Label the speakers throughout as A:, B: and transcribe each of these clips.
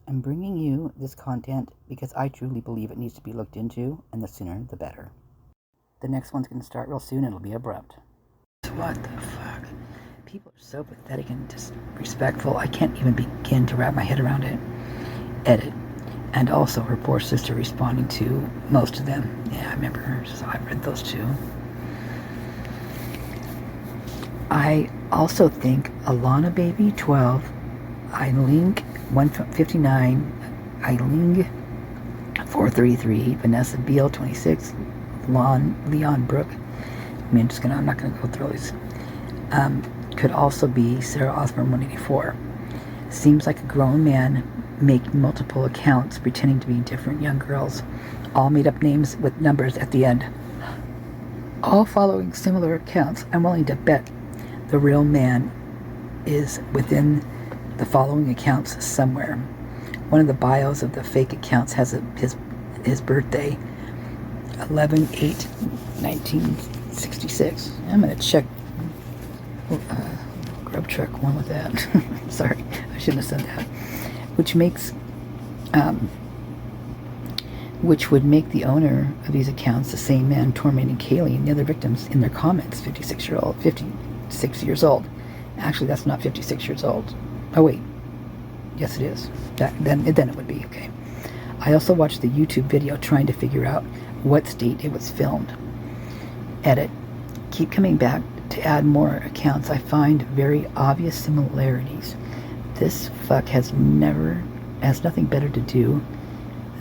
A: I'm bringing you this content because I truly believe it needs to be looked into, and the sooner the better. The next one's going to start real soon. It'll be abrupt. What the fuck? People are so pathetic and disrespectful. I can't even begin to wrap my head around it. Edit. And also her poor sister responding to most of them. Yeah, I remember her, so I read those too. I also think Alana Baby 12, Eileen 159, Eileen 433, Vanessa Beal 26, Leon Brooke. I'm not gonna go through these. Could also be Sarah Osborne 184. Seems like a grown man making multiple accounts pretending to be different young girls, all made up names with numbers at the end, all following similar accounts. I'm willing to bet the real man is within the following accounts somewhere. One of the bios of the fake accounts has his birthday, 11/8/1966. I'm gonna check. Grub truck one with that. Sorry, I shouldn't have said that. Which would make the owner of these accounts the same man tormenting Kaylee and the other victims in their comments. 56 years old. Actually, that's not 56 years old. Oh wait, yes it is. Then it would be okay. I also watched the YouTube video trying to figure out what state it was filmed. Edit. Keep coming back to add more accounts. I find very obvious similarities. This fuck has nothing better to do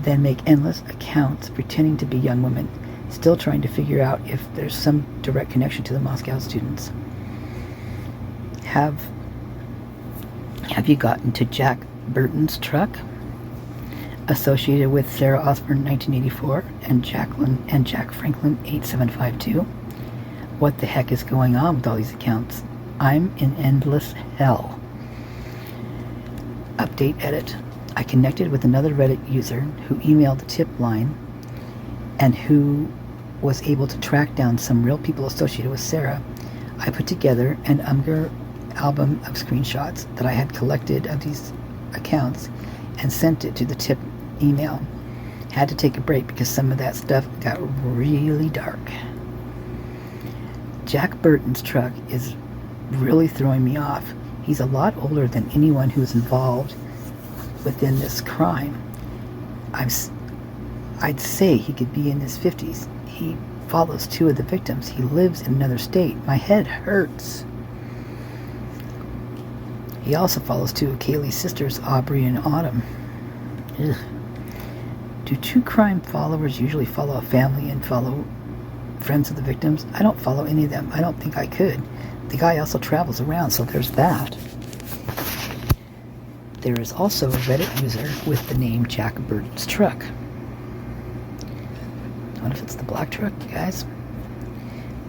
A: than make endless accounts pretending to be young women, still trying to figure out if there's some direct connection to the Moscow students. Have you gotten to Jack Burton's truck? Associated with Sarah Osborne 1984 and Jack Franklin 8752. What the heck is going on with all these accounts? I'm in endless hell. Update edit. I connected with another Reddit user who emailed the tip line and who was able to track down some real people associated with Sarah. I put together an album of screenshots that I had collected of these accounts and sent it to the tip email. Had to take a break because some of that stuff got really dark. Jack Burton's truck is really throwing me off. He's a lot older than anyone who's involved within this crime. I'd say he could be in his 50s. He follows two of the victims. He lives in another state. My head hurts. He also follows two of Kaylee's sisters, Aubrey and Autumn. Ugh. Do true crime followers usually follow a family and follow friends of the victims? I don't follow any of them. I don't think I could. The guy also travels around, so there's that. There is also a Reddit user with the name Jack Burton's truck. I wonder if it's the black truck, guys.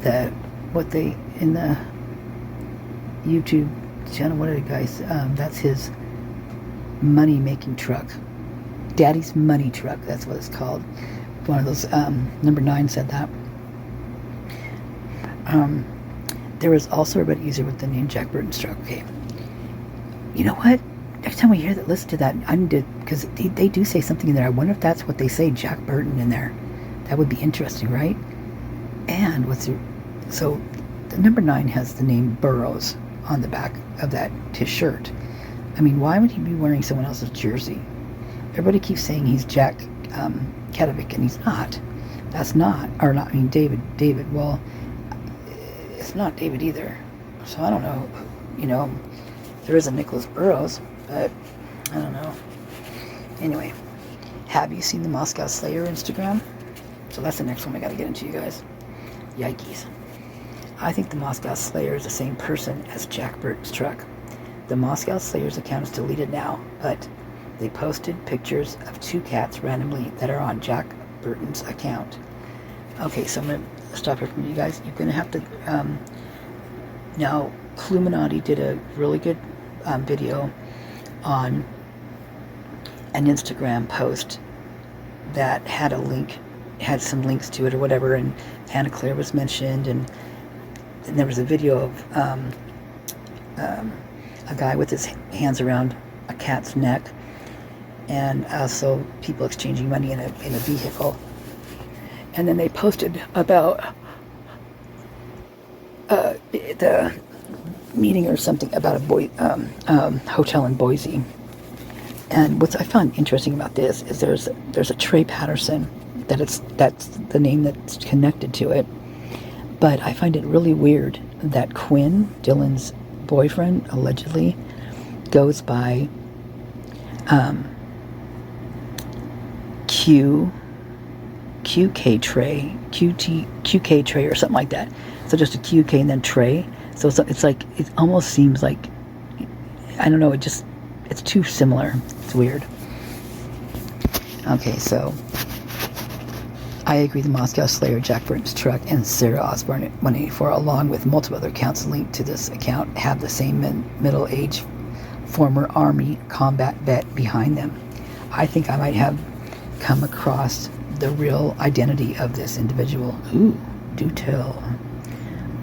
A: In the YouTube channel, what are the guys? That's his money-making truck. Daddy's money truck, that's what it's called. One of those, number 9 said that. There was also a Reddit user with the name Jack Burton's truck. Okay. You know what? Every time we hear that, listen to that, I need to, because they do say something in there. I wonder if that's what they say, Jack Burton in there. That would be interesting, right? And so the number 9 has the name Burroughs on the back of his shirt. I mean, why would he be wearing someone else's jersey? Everybody keeps saying he's Jack Katovic, and he's not. David. Well, it's not David either. So I don't know. You know, there is a Nicholas Burroughs, but I don't know. Anyway, have you seen the Moscow Slayer Instagram? So that's the next one I got to get into, you guys. Yikes. I think the Moscow Slayer is the same person as Jack Burton's truck. The Moscow Slayer's account is deleted now, but they posted pictures of 2 cats randomly that are on Jack Burton's account. Okay, so I'm going to stop here from you guys. You're going to have to... now, Cluminati did a really good video on an Instagram post that had some links to it or whatever, and Anna Claire was mentioned, and there was a video of a guy with his hands around a cat's neck, and also people exchanging money in a vehicle. And then they posted about the meeting or something about a hotel in Boise. And what I found interesting about this is there's a Trey Patterson that's the name that's connected to it. But I find it really weird that Quinn, Dylan's boyfriend, allegedly goes by QK Trey, QK Trey or something like that. So just a QK and then Trey. So it's like, it almost seems like, I don't know, it's too similar. It's weird. Okay, so I agree the Moscow Slayer, Jack Burton's truck, and Sarah Osborne at 184, along with multiple other accounts linked to this account, have the same middle-aged former Army combat vet behind them. I think I might have come across the real identity of this individual. Ooh, do tell.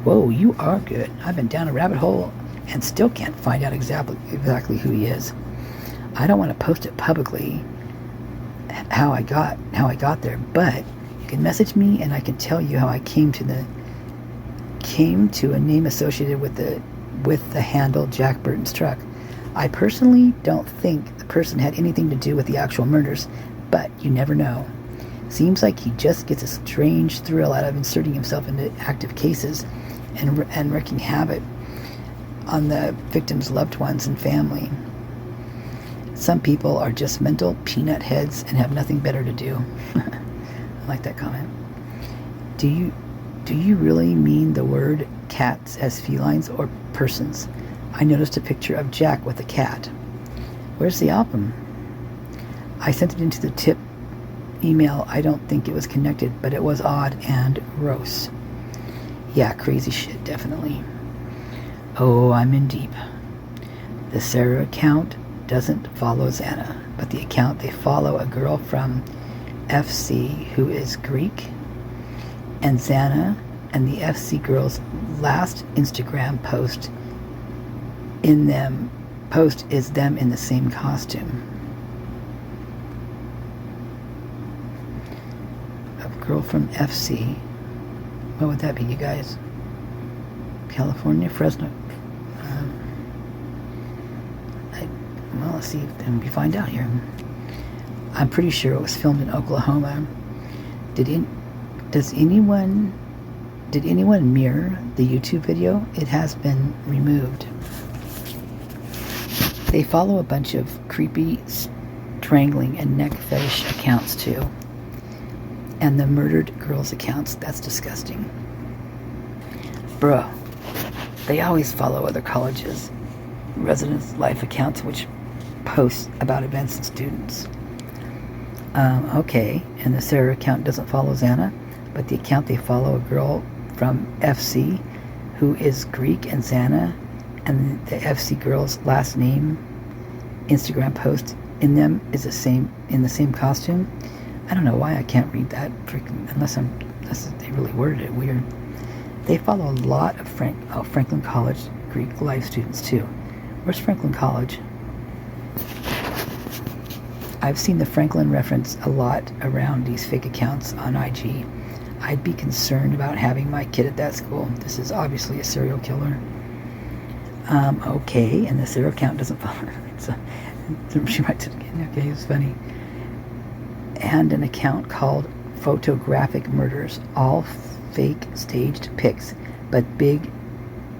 A: Whoa, you are good. I've been down a rabbit hole and still can't find out exactly who he is. I don't want to post it publicly how I got there, but you can message me and I can tell you how I came to a name associated with the handle Jack Burton's truck. I personally don't think the person had anything to do with the actual murders, but you never know. Seems like he just gets a strange thrill out of inserting himself into active cases and wreaking havoc on the victims' loved ones and family. Some people are just mental peanut heads and have nothing better to do. I like that comment. Do you really mean the word cats as felines or persons? I noticed a picture of Jack with a cat. Where's the album? I sent it into the tip email. I don't think it was connected, but it was odd and gross. Yeah, crazy shit, definitely. Oh, I'm in deep. The Sarah account doesn't follow Xana, but the account they follow a girl from FC who is Greek, and Xana and the FC girl's last Instagram post is them in the same costume. A girl from FC. What would that be, you guys? California, Fresno. Well, let's see if we find out here. I'm pretty sure it was filmed in Oklahoma. Did anyone mirror the YouTube video? It has been removed. They follow a bunch of creepy strangling and neck fetish accounts too. And the murdered girls accounts. That's disgusting. Bruh. They always follow other colleges' residents' life accounts, which post about events and students. Okay, and the Sarah account doesn't follow Xana, but the account they follow a girl from FC who is Greek, and Xana and the FC girl's last name Instagram post in them is in the same costume. I don't know why I can't read that unless they really worded it weird. They follow a lot of Franklin College Greek life students too. Where's Franklin College? I've seen the Franklin reference a lot around these fake accounts on IG. I'd be concerned about having my kid at that school. This is obviously a serial killer. Okay, and the serial account doesn't follow. She writes it again. Okay, it's funny. And an account called Photographic Murders, all fake staged pics, but big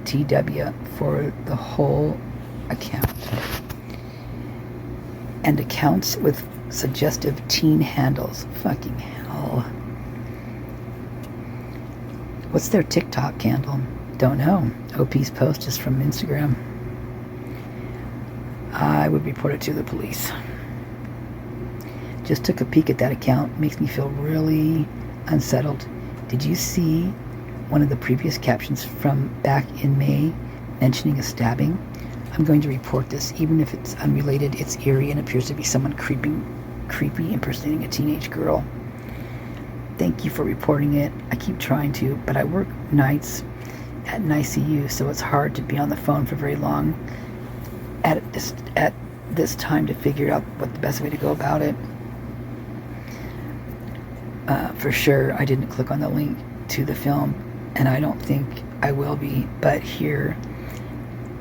A: TW for the whole account. And accounts with suggestive teen handles. Fucking hell. What's their TikTok handle? Don't know. OP's post is from Instagram. I would report it to the police. Just took a peek at that account. Makes me feel really unsettled. Did you see one of the previous captions from back in May mentioning a stabbing? I'm going to report this, even if it's unrelated. It's eerie and appears to be someone creepy impersonating a teenage girl. Thank you for reporting it. I keep trying to, but I work nights at an ICU, so it's hard to be on the phone for very long at this time to figure out what the best way to go about it. For sure, I didn't click on the link to the film, and I don't think I will be, but here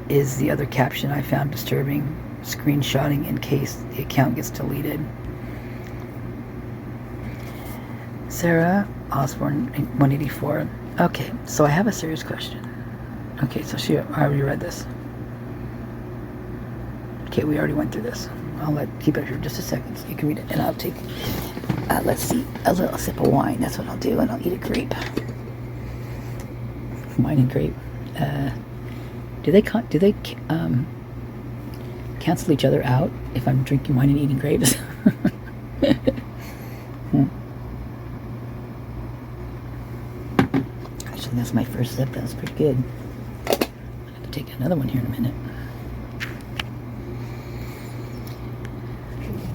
A: is the other caption I found disturbing: screenshotting in case the account gets deleted. Sarah Osborne 184. Okay, so I have a serious question. Okay, so I already read this. Okay, we already went through this. I'll keep it here just a second so you can read it, and I'll take, let's see, a little sip of wine. That's what I'll do, and I'll eat a grape. Wine and grape. Do they cancel each other out if I'm drinking wine and eating grapes? Actually, that's my first sip. That was pretty good. I have to take another one here in a minute.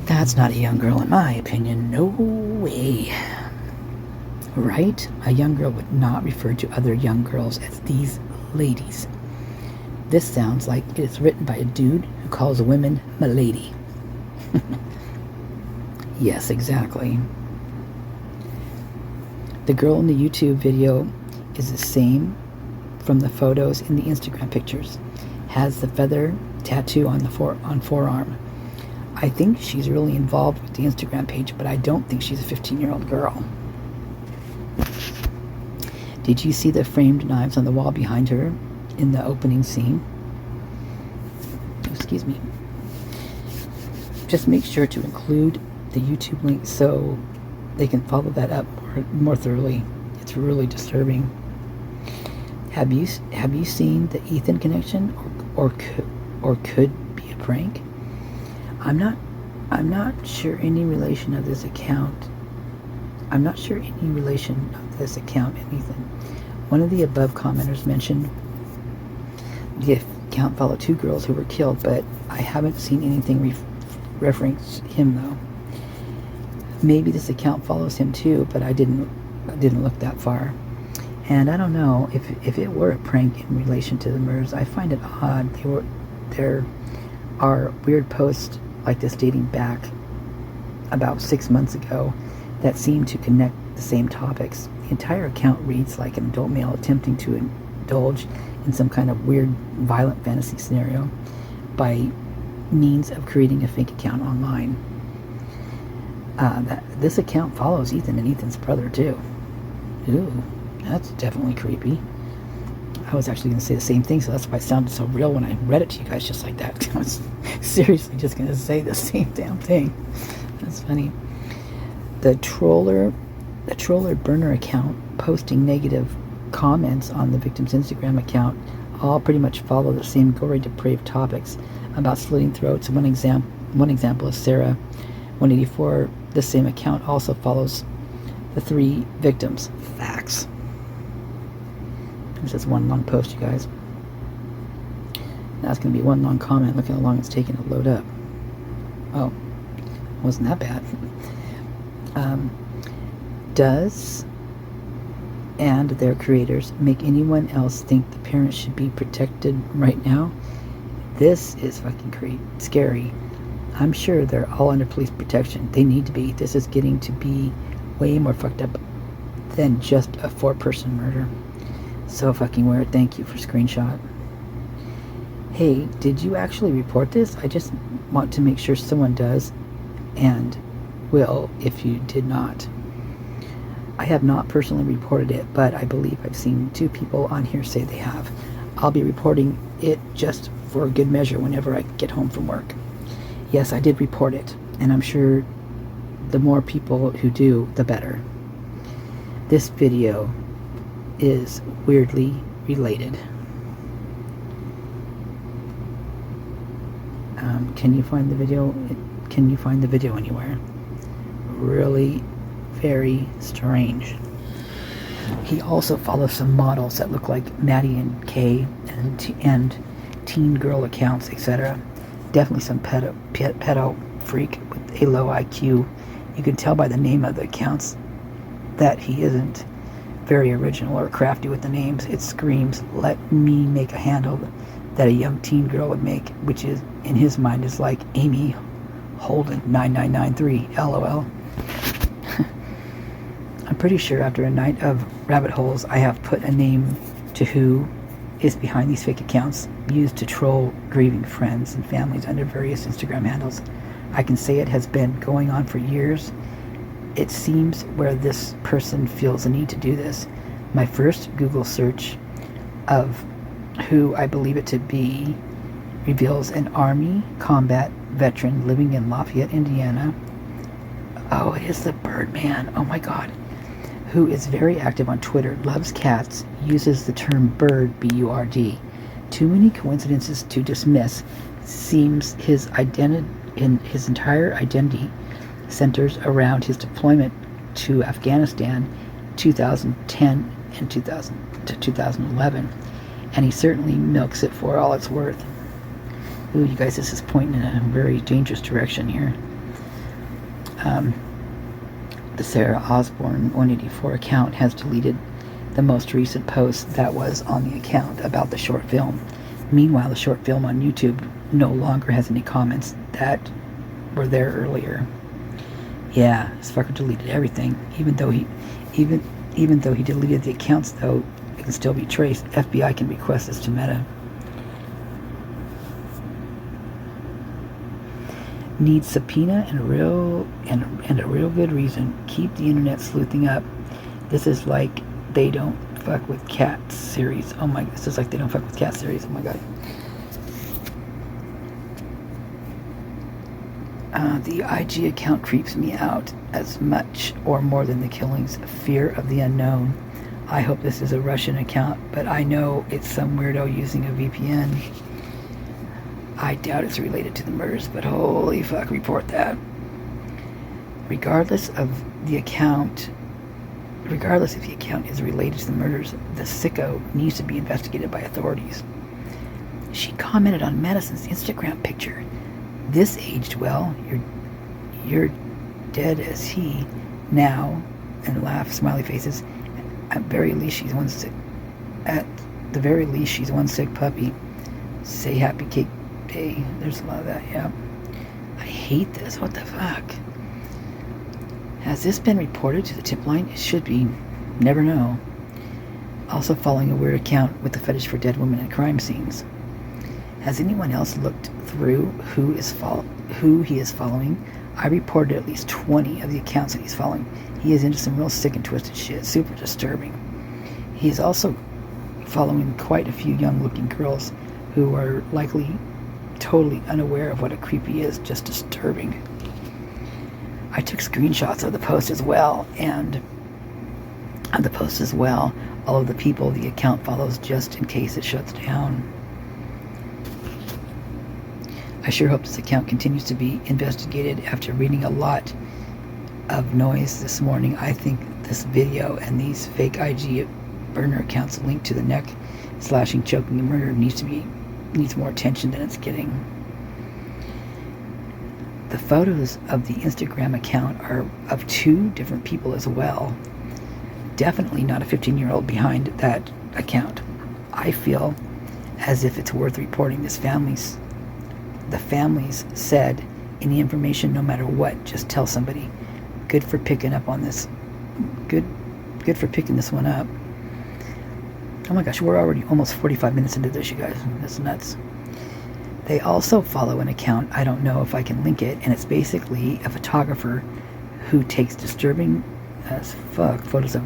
A: That's not a young girl in my opinion. No way. Right? A young girl would not refer to other young girls as these ladies. This sounds like it is written by a dude who calls women m'lady. Yes, exactly. The girl in the YouTube video is the same from the photos in the Instagram pictures. Has the feather tattoo on the forearm. I think she's really involved with the Instagram page, but I don't think she's a 15-year-old girl. Did you see the framed knives on the wall behind her in the opening scene? Excuse me. Just make sure to include the YouTube link so they can follow that up more thoroughly. It's really disturbing. Have you seen the Ethan connection, or could be a prank? I'm not sure any relation of this account. I'm not sure any relation of this account and Ethan. One of the above commenters mentioned the account followed 2 girls who were killed, but I haven't seen anything reference him though. Maybe this account follows him too, but I didn't look that far. And I don't know if it were a prank in relation to the murders. I find it odd. There are weird posts like this dating back about 6 months ago that seem to connect the same topics. The entire account reads like an adult male attempting to indulge in some kind of weird, violent fantasy scenario by means of creating a fake account online. This account follows Ethan and Ethan's brother too. Ooh, that's definitely creepy. I was actually going to say the same thing, so that's why it sounded so real when I read it to you guys just like that. I was seriously just going to say the same damn thing. That's funny. The troller burner account posting negative comments on the victim's Instagram account all pretty much follow the same gory, depraved topics about slitting throats. One example is Sarah 184. The same account also follows the 3 victims. Facts. This is one long post, you guys. That's going to be one long comment. Look how long it's taking to load up. Oh, wasn't that bad. Does and their creators make anyone else think the parents should be protected right now? This is fucking scary. I'm sure they're all under police protection. They need to be. This is getting to be way more fucked up than just a 4-person murder. So fucking weird. Thank you for screenshot. Hey, did you actually report this? I just want to make sure someone does and will if you did not. I have not personally reported it, but I believe I've seen 2 people on here say they have. I'll be reporting it just for good measure whenever I get home from work. Yes, I did report it, and I'm sure the more people who do, the better. This video is weirdly related. Can you find the video? Can you find the video anywhere? Really very strange. He also follows some models that look like Maddie and Kay and teen girl accounts, etc. Definitely some pedo freak with a low IQ. You can tell by the name of the accounts that he isn't very original or crafty with the names. It screams, let me make a handle that a young teen girl would make, which is, in his mind, is like Amy Holden 9993, lol. I'm pretty sure after a night of rabbit holes, I have put a name to who is behind these fake accounts used to troll grieving friends and families under various Instagram handles. I can say it has been going on for years. It seems where this person feels a need to do this. My first Google search of who I believe it to be reveals an Army combat veteran living in Lafayette, Indiana. Oh, it is the Birdman. Oh my God. Who is very active on Twitter, loves cats, uses the term bird, B-U-R-D. Too many coincidences to dismiss. Seems his entire identity centers around his deployment to Afghanistan 2010 and 2011, and he certainly milks it for all it's worth. Ooh, you guys, this is pointing in a very dangerous direction here. The Sarah Osborne 184 account has deleted the most recent post that was on the account about the short film. Meanwhile, the short film on YouTube no longer has any comments that were there earlier. Yeah, this fucker deleted everything. Even though he deleted the accounts, though, it can still be traced. FBI can request this to Meta. Needs subpoena and a real good reason. Keep the internet sleuthing up. This is like they don't fuck with cats series. Oh my, this is like they don't fuck with cat series. Oh my God. The IG account creeps me out as much or more than the killings. Fear of the unknown. I hope this is a Russian account, but I know it's some weirdo using a VPN. I doubt it's related to the murders, but holy fuck, report that. Regardless if the account is related to the murders, the sicko needs to be investigated by authorities. She commented on Madison's Instagram picture. This aged well. You're dead as he now, and laugh, smiley faces. At the very least, she's one sick puppy. Say happy cake day. There's a lot of that, yeah. I hate this. What the fuck? Has this been reported to the tip line? It should be. Never know. Also following a weird account with the fetish for dead women at crime scenes. Has anyone else looked through who he is following? I reported at least 20 of the accounts that he's following. He is into some real sick and twisted shit. Super disturbing. He is also following quite a few young-looking girls who are likely totally unaware of what a creepy is. Just disturbing. I took screenshots of the post as well, all of the people the account follows, just in case it shuts down. I sure hope this account continues to be investigated. After reading a lot of noise this morning, I think this video and these fake IG burner accounts linked to the neck slashing, choking, and murder needs more attention than it's getting. The photos of the Instagram account are of two different people as well. Definitely not a 15-year-old behind that account. I feel as if it's worth reporting. The families said any information, no matter what, just tell somebody. Good for picking up on this. Good for picking this one up. Oh my gosh, we're already almost 45 minutes into this, you guys. That's nuts. They also follow an account, I don't know if I can link it, and it's basically a photographer who takes disturbing as fuck photos of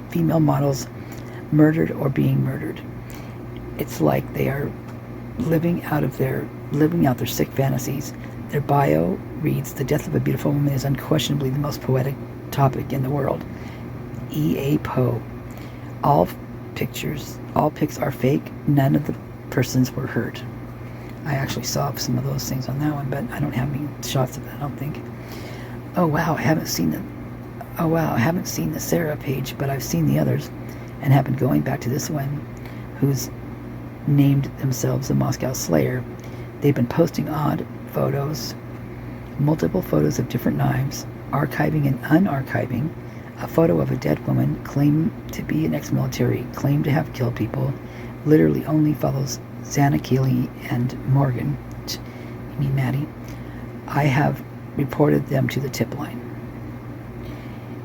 A: female models murdered or being murdered. It's like they are living out their sick fantasies. Their bio reads, "The death of a beautiful woman is unquestionably the most poetic topic in the world. E.A. Poe. All pics are fake. None of the persons were hurt." I actually saw some of those things on that one, but I don't have any shots of it, I don't think. Oh wow, I haven't seen the Sarah page, but I've seen the others, and have been going back to this one, who's named themselves the Moscow Slayer. They've been posting odd photos, multiple photos of different knives, archiving and unarchiving, a photo of a dead woman, claimed to be an ex-military, claimed to have killed people, literally only follows Xana, Keely, and Morgan, you mean Maddie, I have reported them to the tip line.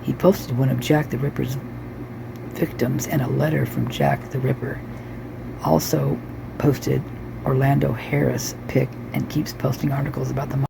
A: He posted one of Jack the Ripper's victims and a letter from Jack the Ripper. Also posted Orlando Harris pic and keeps posting articles about the